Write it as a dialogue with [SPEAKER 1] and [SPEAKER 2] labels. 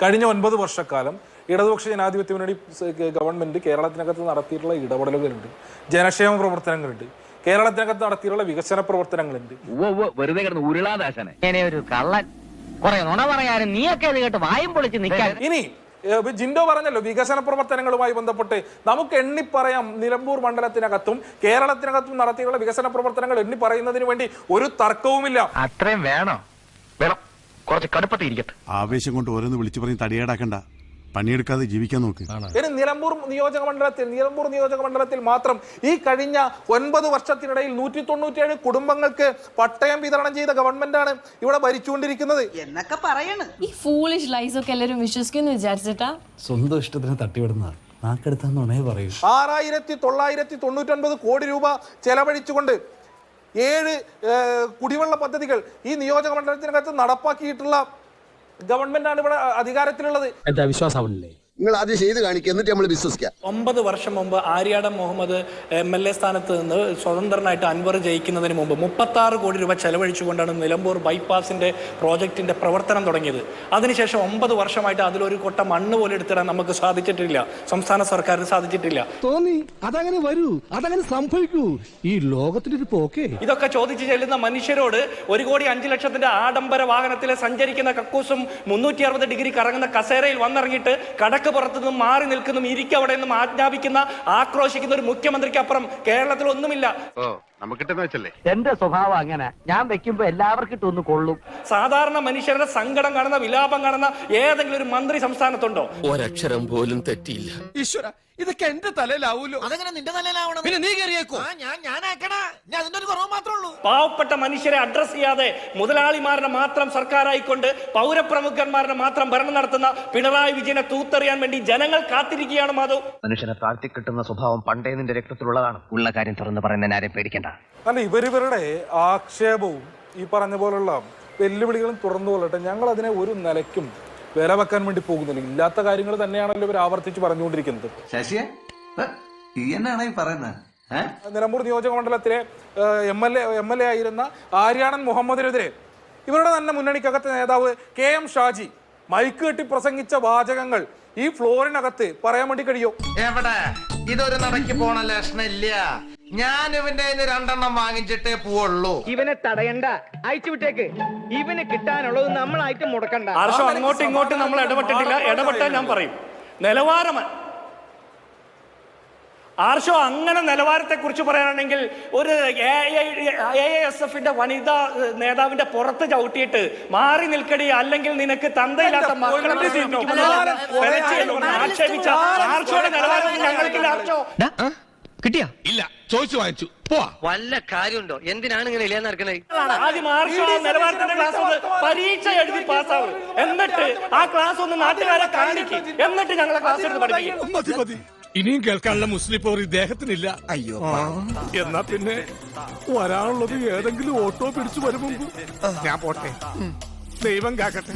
[SPEAKER 1] കഴിഞ്ഞ 9 വർഷക്കാലം ഇടതുപക്ഷ ജനാധിപത്യ മുന്നണി ഗവൺമെന്റ് കേരളത്തിനകത്ത് നടത്തിയിട്ടുള്ള ഇടപെടലുകളുണ്ട്, ജനക്ഷേമ പ്രവർത്തനങ്ങളുണ്ട്, കേരളത്തിനകത്ത് നടത്തിയിട്ടുള്ള വികസന പ്രവർത്തനങ്ങളുണ്ട്.
[SPEAKER 2] വെറുതെ കിടന്ന് ഉരുളാദാശനെ ഒരു കള്ളൻ കുറെ നുണ പറയാനും നീയൊക്കെ കേട്ട് വായും പൊളിച്ച് നിൽക്കാൻ.
[SPEAKER 1] ഇനി ജിൻഡോ പറഞ്ഞല്ലോ, വികസന പ്രവർത്തനങ്ങളുമായി ബന്ധപ്പെട്ട് നമുക്ക് എണ്ണിപ്പറയാം. നിലമ്പൂർ മണ്ഡലത്തിനകത്തും കേരളത്തിനകത്തും നടത്തിയുള്ള വികസന പ്രവർത്തനങ്ങൾ എണ്ണി പറയുന്നതിന് വേണ്ടി ഒരു തർക്കവുമില്ല.
[SPEAKER 2] അത്രയും വേണം, കുറച്ച് കടുപ്പത്തിരിക്കട്ടെ.
[SPEAKER 3] ആവേശം കൊണ്ട് ഓരോന്ന് വിളിച്ചു പറഞ്ഞ് തടിയേടാക്കണ്ട, പണിയെടുക്കാതെ ജീവിക്കാൻ നോക്ക്.
[SPEAKER 1] ഇനി നിലമ്പൂർ നിയോജക മണ്ഡലത്തിൽ മാത്രം ഈ കഴിഞ്ഞ 9 വർഷത്തിനിടയിൽ 197 കുടുംബങ്ങൾക്ക് പട്ടയം വിതരണം ചെയ്ത ഗവൺമെന്റാണ് ഇവിടെ ഭരിച്ചുകൊണ്ടിരിക്കുന്നത്
[SPEAKER 4] എന്നൊക്കെ പറയണ്.
[SPEAKER 5] ഈ ഫൂളിഷ് ലൈസ് ഒക്കെ എല്ലാവരും വിശ്വസിക്കുന്നു വിചാരിച്ചിട്ടാ?
[SPEAKER 6] സ്വന്തം ഇഷ്ടത്തിന് തട്ടിവിടുന്ന നാക്കെടുത്താന്നുണേ പറയൂ.
[SPEAKER 1] 6,999 കോടി രൂപ ചെലവഴിച്ചുകൊണ്ട് 7 കുടിവെള്ള പദ്ധതികൾ ഈ നിയോജക മണ്ഡലത്തിനകത്ത് നടപ്പാക്കിയിട്ടുള്ള ഗവൺമെന്റാണ് ഇവിടെ അധികാരത്തിലുള്ളത്.
[SPEAKER 6] എന്താ വിശ്വാസമാവില്ലേ?
[SPEAKER 7] നിങ്ങൾ ആദ്യം ചെയ്ത് കാണിക്കുക, എന്നിട്ട് നമ്മൾ വിശ്വസിക്കാം.
[SPEAKER 8] 9 വർഷം മുമ്പ് ആര്യാടൻ മുഹമ്മദ് MLA സ്ഥാനത്ത് നിന്ന് സ്വതന്ത്രനായിട്ട് അൻവർ ജയിക്കുന്നതിന് മുമ്പ് 36 കോടി രൂപ ചെലവഴിച്ചുകൊണ്ടാണ് നിലമ്പൂർ ബൈപ്പാസിന്റെ പ്രോജക്റ്റിന്റെ പ്രവർത്തനം തുടങ്ങിയത്. അതിനുശേഷം 9 വർഷമായിട്ട് അതിലൊരു കൊട്ട മണ്ണ് പോലും എടുത്തിടാൻ നമുക്ക് സാധിച്ചിട്ടില്ല, സംസ്ഥാന സർക്കാരിന് സാധിച്ചിട്ടില്ല.
[SPEAKER 9] തോന്നി അതങ്ങനെ വരൂ, അതങ്ങനെ സംഭവിക്കൂ, ഈ ലോകത്തിനൊരു പോക്കേ.
[SPEAKER 8] ഇതൊക്കെ ചോദിച്ചു ചെല്ലുന്ന മനുഷ്യരോട് 1,05,00,000 ആഡംബര വാഹനത്തിൽ സഞ്ചരിക്കുന്ന കക്കൂസും 360 ഡിഗ്രി കറങ്ങുന്ന കസേരയിൽ വന്നിറങ്ങിയിട്ട് കടക്ക് പുറത്തുനിന്നും മാറി നിൽക്കുന്നതും ഇരിക്കവിടെ നിന്നും ആജ്ഞാപിക്കുന്ന ആക്രോശിക്കുന്ന ഒരു മുഖ്യമന്ത്രിക്ക് അപ്പുറം കേരളത്തിൽ ഒന്നുമില്ല.
[SPEAKER 2] എന്റെ സ്വഭാവം അങ്ങനെ, ഞാൻ വെക്കുമ്പോ എല്ലാവർക്കും ഇട്ടൊന്ന് കൊള്ളും.
[SPEAKER 8] സാധാരണ മനുഷ്യരുടെ സങ്കടം കാണുന്ന, വിലാപം കാണുന്ന ഏതെങ്കിലും ഒരു മന്ത്രി സംസ്ഥാനത്തുണ്ടോ?
[SPEAKER 10] ഒരക്ഷരം പോലും തെറ്റിയില്ല.
[SPEAKER 9] ഈശ്വര, ഇതൊക്കെ എന്റെ തലയിലാവൂലോ? അതങ്ങനെ നിന്റെ തലയിലാവണം. പിന്നെ നീ കയറിയേക്കോ? അതിനൊരു കുറവ് മാത്രമേ ഉള്ളൂ.
[SPEAKER 8] പാവപ്പെട്ട മനുഷ്യരെ അഡ്രസ് ചെയ്യാതെ മുതലാളിമാരുടെ മാത്രം സർക്കാരായിക്കൊണ്ട് പൗരപ്രമുഖന്മാരുടെ മാത്രം ഭരണം നടത്തുന്ന പിണറായി വിജയനെ തൂത്തെറിയാൻ വേണ്ടി ജനങ്ങൾ കാത്തിരിക്കുകയാണ്. മാധവ്,
[SPEAKER 2] മനുഷ്യനെ താഴ്ത്തി കിട്ടുന്ന സ്വഭാവം പണ്ടേ നിന്റെ രക്തത്തിലുള്ളതാണ്. ഉള്ള കാര്യം തുറന്ന് പറയുന്നതിന് ആരെയും പേടിക്കണ്ട.
[SPEAKER 1] അല്ല, ഇവരുടെ ആക്ഷേപവും ഈ പറഞ്ഞ പോലുള്ള വെല്ലുവിളികളും തുറന്നു കൊള്ളട്ടെ. ഞങ്ങൾ അതിനെ ഒരു നിലയ്ക്കും വില വെക്കാൻ വേണ്ടി പോകുന്നില്ല. ഇല്ലാത്ത കാര്യങ്ങൾ തന്നെയാണല്ലോ ഇവർ ആവർത്തിച്ച് പറഞ്ഞുകൊണ്ടിരിക്കുന്നത്. നിലമ്പൂർ നിയോജക മണ്ഡലത്തിലെ MLA ആയിരുന്ന ആര്യാടൻ മുഹമ്മദിനെതിരെ ഇവരുടെ തന്നെ മുന്നണിക്കകത്തെ നേതാവ് KM ഷാജി മൈക്ക് കെട്ടി പ്രസംഗിച്ച വാചകങ്ങൾ ഈ ഫ്ലോറിനകത്ത് പറയാൻ വേണ്ടി കഴിയോ?
[SPEAKER 10] എവിടെ ഇതൊരു നടക്കി പോണ ലക്ഷണില്ല. ഞാൻ ഇവന്റെ 2 വാങ്ങിച്ചിട്ടേ പോവുള്ളൂ.
[SPEAKER 2] ഇവനെ തടയണ്ട, അയച്ചു വിട്ടേക്ക്. ഇവന് കിട്ടാനുള്ളത് നമ്മളായിട്ട് മുടക്കണ്ട.
[SPEAKER 8] ആർഷോ, അങ്ങോട്ടും ഇങ്ങോട്ടും നമ്മൾ ഇടപെട്ടിട്ടില്ല. ഇടപെട്ടാൽ ഞാൻ പറയും നിലവാരം. ആർഷോ, അങ്ങനെ നിലവാരത്തെ കുറിച്ച് പറയാനാണെങ്കിൽ ഒരു AISF വനിതാ നേതാവിന്റെ പുറത്ത് ചവിട്ടിയിട്ട് മാറി നിൽക്കടി, അല്ലെങ്കിൽ നിനക്ക് തന്തയില്ലാത്ത മക്കളെ ആക്ഷേപിച്ച ആർഷോയുടെ നിലവാരം ഞങ്ങൾക്കില്ല. ആർഷോ
[SPEAKER 9] കിട്ടിയാ? ഇല്ല, ചോദിച്ചു വാങ്ങിച്ചു.
[SPEAKER 10] വല്ല കാര്യമുണ്ടോ? എന്തിനാണ് ഇങ്ങനെ ഇല്ലാന്ന് നടക്കണേ?
[SPEAKER 8] ആദ്യം ആർഷോ നിലവാരത്തിന്റെ ക്ലാസ് ഒന്ന് പരീക്ഷ എഴുതി പാസ്സാവും, എന്നിട്ട് ആ ക്ലാസ് ഒന്ന് നാട്ടുകാരെ കാണിക്കും, എന്നിട്ട് ഞങ്ങളെ ക്ലാസ് എടുത്ത് പഠിപ്പിക്കും.
[SPEAKER 9] മതി. ഇനിയും കേൾക്കാനുള്ള മുസ്ലിം പോർ ഇദ്ദേഹത്തിനില്ല. അയ്യോ, എന്നാ പിന്നെ വരാനുള്ളത് ഏതെങ്കിലും ഓട്ടോ പിടിച്ചു വരും മുമ്പ് ഞാൻ പോട്ടെ. ദൈവം കാക്കട്ടെ.